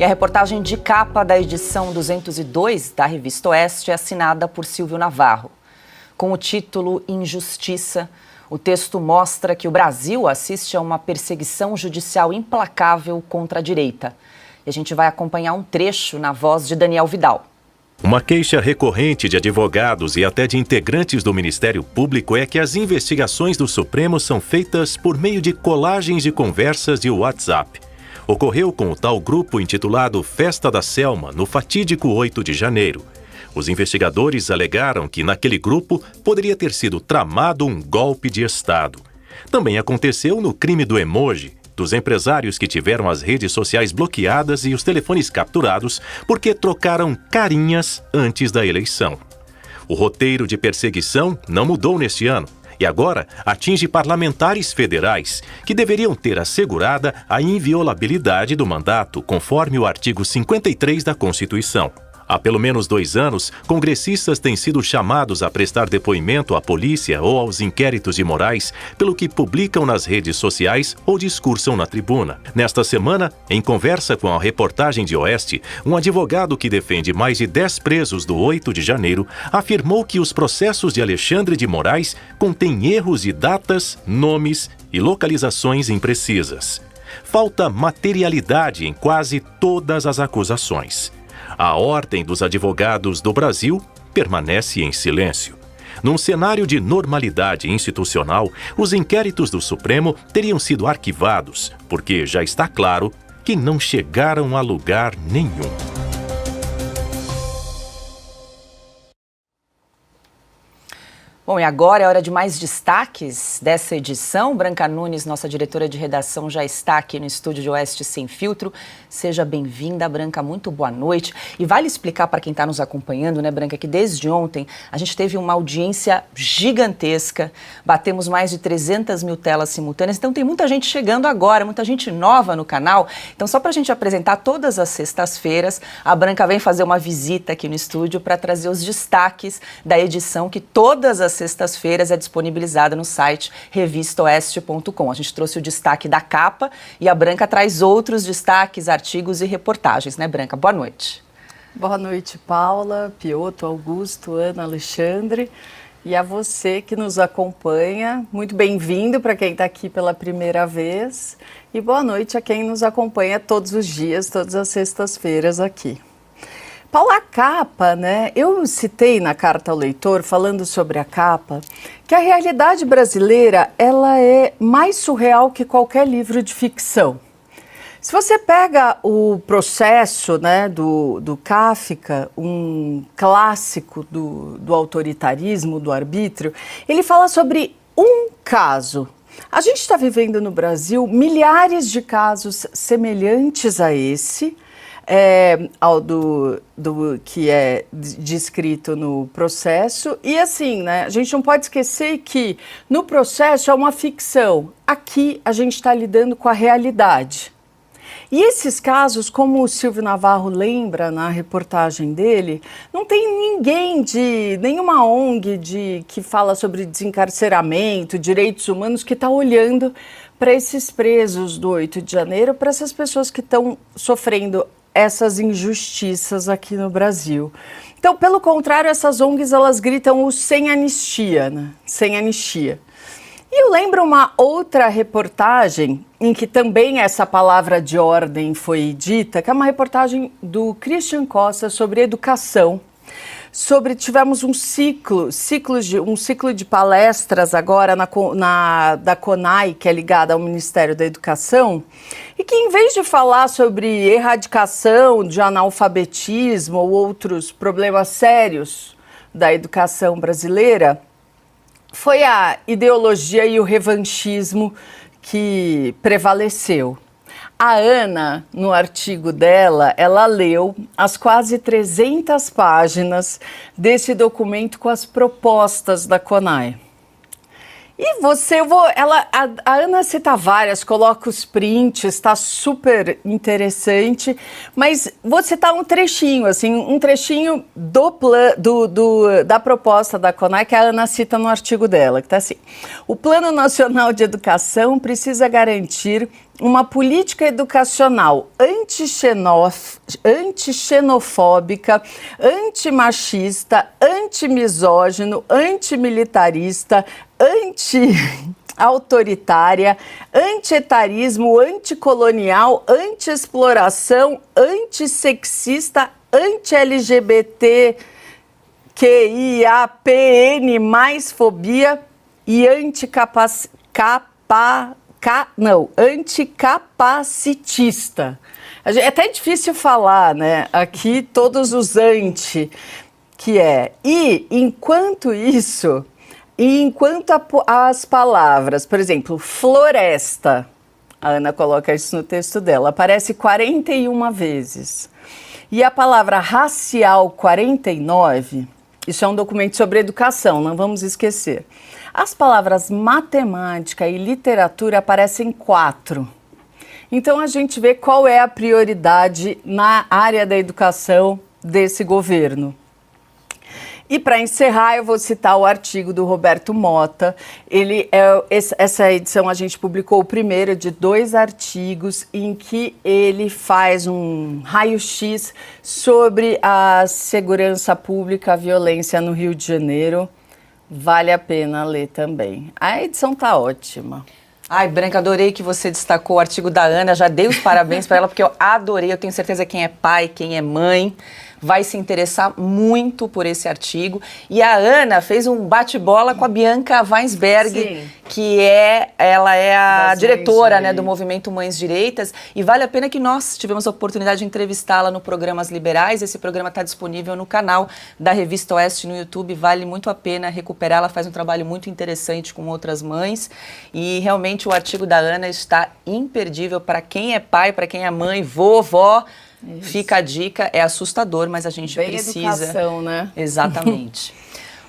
E a reportagem de capa da edição 202 da Revista Oeste é assinada por Silvio Navarro. Com o título Injustiça, o texto mostra que o Brasil assiste a uma perseguição judicial implacável contra a direita. E a gente vai acompanhar um trecho na voz de Daniel Vidal. Uma queixa recorrente de advogados e até de integrantes do Ministério Público é que as investigações do Supremo são feitas por meio de colagens de conversas de WhatsApp. Ocorreu com o tal grupo intitulado Festa da Selma, no fatídico 8 de janeiro. Os investigadores alegaram que naquele grupo poderia ter sido tramado um golpe de Estado. Também aconteceu no crime do emoji, dos empresários que tiveram as redes sociais bloqueadas e os telefones capturados porque trocaram carinhas antes da eleição. O roteiro de perseguição não mudou neste ano e agora atinge parlamentares federais que deveriam ter assegurada a inviolabilidade do mandato conforme o artigo 53 da Constituição. Há pelo menos 2 anos, congressistas têm sido chamados a prestar depoimento à polícia ou aos inquéritos de Moraes pelo que publicam nas redes sociais ou discursam na tribuna. Nesta semana, em conversa com a reportagem de Oeste, um advogado que defende mais de 10 presos do 8 de janeiro afirmou que os processos de Alexandre de Moraes contêm erros de datas, nomes e localizações imprecisas. Falta materialidade em quase todas as acusações. A Ordem dos Advogados do Brasil permanece em silêncio. Num cenário de normalidade institucional, os inquéritos do Supremo teriam sido arquivados, porque já está claro que não chegaram a lugar nenhum. Bom, e agora é hora de mais destaques dessa edição. Branca Nunes, nossa diretora de redação, já está aqui no estúdio de Oeste Sem Filtro. Seja bem-vinda, Branca, muito boa noite. E vale explicar para quem está nos acompanhando, né, Branca, que desde ontem a gente teve uma audiência gigantesca, batemos mais de 300 mil telas simultâneas, então tem muita gente chegando agora, muita gente nova no canal. Então só para a gente apresentar, todas as sextas-feiras, a Branca vem fazer uma visita aqui no estúdio para trazer os destaques da edição que todas as sextas-feiras é disponibilizada no site revistaoeste.com. A gente trouxe o destaque da capa e a Branca traz outros destaques, artigos e reportagens, né, Branca? Boa noite. Boa noite, Paula, Piotr, Augusto, Ana, Alexandre. E a você que nos acompanha, muito bem-vindo para quem está aqui pela primeira vez. E boa noite a quem nos acompanha todos os dias, todas as sextas-feiras aqui. Paula, a capa, né? Eu citei na carta ao leitor, falando sobre a capa, que a realidade brasileira ela é mais surreal que qualquer livro de ficção. Se você pega o Processo, né, do Kafka, um clássico do autoritarismo, do arbítrio, ele fala sobre um caso. A gente está vivendo no Brasil milhares de casos semelhantes a esse, ao que é descrito no Processo. E assim, né, a gente não pode esquecer que no Processo é uma ficção. Aqui a gente está lidando com a realidade. E esses casos, como o Silvio Navarro lembra na reportagem dele, não tem ninguém de nenhuma ONG que fala sobre desencarceramento, direitos humanos, que está olhando para esses presos do 8 de janeiro, para essas pessoas que estão sofrendo essas injustiças aqui no Brasil. Então, pelo contrário, essas ONGs, elas gritam o sem anistia, né? Sem anistia. E eu lembro uma outra reportagem em que também essa palavra de ordem foi dita, que é uma reportagem do Christian Costa sobre educação. Tivemos um ciclo de palestras agora da CONAI, que é ligada ao Ministério da Educação, e que em vez de falar sobre erradicação de analfabetismo ou outros problemas sérios da educação brasileira, foi a ideologia e o revanchismo que prevaleceu. A Ana, no artigo dela, ela leu as quase 300 páginas desse documento com as propostas da CONAI. E a Ana cita várias, coloca os prints, está super interessante, mas vou citar um trechinho, da proposta da CONAI que a Ana cita no artigo dela, que está assim: o Plano Nacional de Educação precisa garantir uma política educacional antixenofóbica, antimachista, antimisógino, antimilitarista, anti-autoritária, antietarismo, anticolonial, anti-exploração, antissexista, anti-LGBT, QIAPN, mais fobia e anticapacitista. É até difícil falar, né? Aqui todos os anti, que é. E enquanto isso, as palavras, por exemplo, floresta, a Ana coloca isso no texto dela, aparece 41 vezes. E a palavra racial, 49, isso é um documento sobre educação, não vamos esquecer. As palavras matemática e literatura aparecem 4. Então a gente vê qual é a prioridade na área da educação desse governo. E para encerrar, eu vou citar o artigo do Roberto Mota. Essa edição a gente publicou o primeiro de 2 artigos em que ele faz um raio-x sobre a segurança pública, a violência no Rio de Janeiro. Vale a pena ler também. A edição tá ótima. Ai, Branca, adorei que você destacou o artigo da Ana, já dei os parabéns para ela, porque eu adorei, eu tenho certeza que quem é pai, quem é mãe, vai se interessar muito por esse artigo. E a Ana fez um bate-bola com a Bianca Weinsberg, Sim. que ela é a Das diretora, Mães né, do movimento Mães Direitas, e vale a pena que nós tivemos a oportunidade de entrevistá-la no Programas Liberais. Esse programa está disponível no canal da Revista Oeste no YouTube, vale muito a pena recuperar. Ela faz um trabalho muito interessante com outras mães e realmente o artigo da Ana está imperdível para quem é pai, para quem é mãe, vovó. Isso. Fica a dica, é assustador, mas a gente bem precisa... educação, né? Exatamente.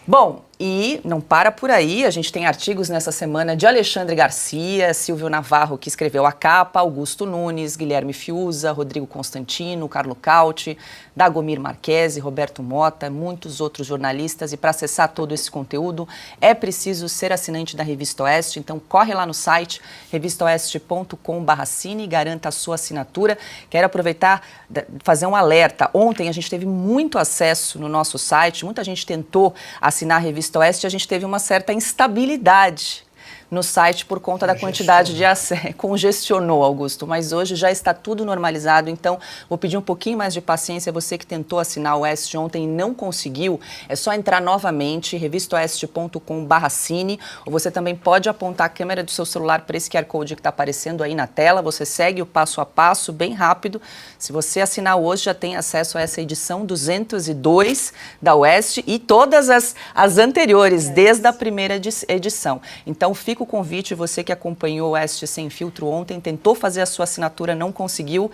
Bom, e não para por aí, a gente tem artigos nessa semana de Alexandre Garcia, Silvio Navarro, que escreveu a capa, Augusto Nunes, Guilherme Fiuza, Rodrigo Constantino, Carlo Cauti, Dagomir Marquesi, Roberto Mota, muitos outros jornalistas. E para acessar todo esse conteúdo é preciso ser assinante da Revista Oeste, então corre lá no site revistaoeste.com/assine e garanta a sua assinatura. Quero aproveitar e fazer um alerta. Ontem a gente teve muito acesso no nosso site, muita gente tentou assinar a Revista Oeste, a gente teve uma certa instabilidade no site por conta da quantidade de acesso. Congestionou, Augusto, mas hoje já está tudo normalizado, então vou pedir um pouquinho mais de paciência. Você que tentou assinar o Oeste ontem e não conseguiu, é só entrar novamente, revistaoeste.com/assine, ou você também pode apontar a câmera do seu celular para esse QR Code que está aparecendo aí na tela, você segue o passo a passo, bem rápido. Se você assinar hoje, já tem acesso a essa edição 202 da Oeste e todas as anteriores, desde a primeira edição. Então, fica o convite, você que acompanhou o Oeste Sem Filtro ontem, tentou fazer a sua assinatura, não conseguiu,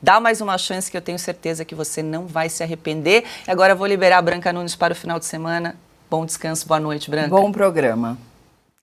dá mais uma chance que eu tenho certeza que você não vai se arrepender. E agora eu vou liberar a Branca Nunes para o final de semana. Bom descanso, boa noite, Branca. Bom programa.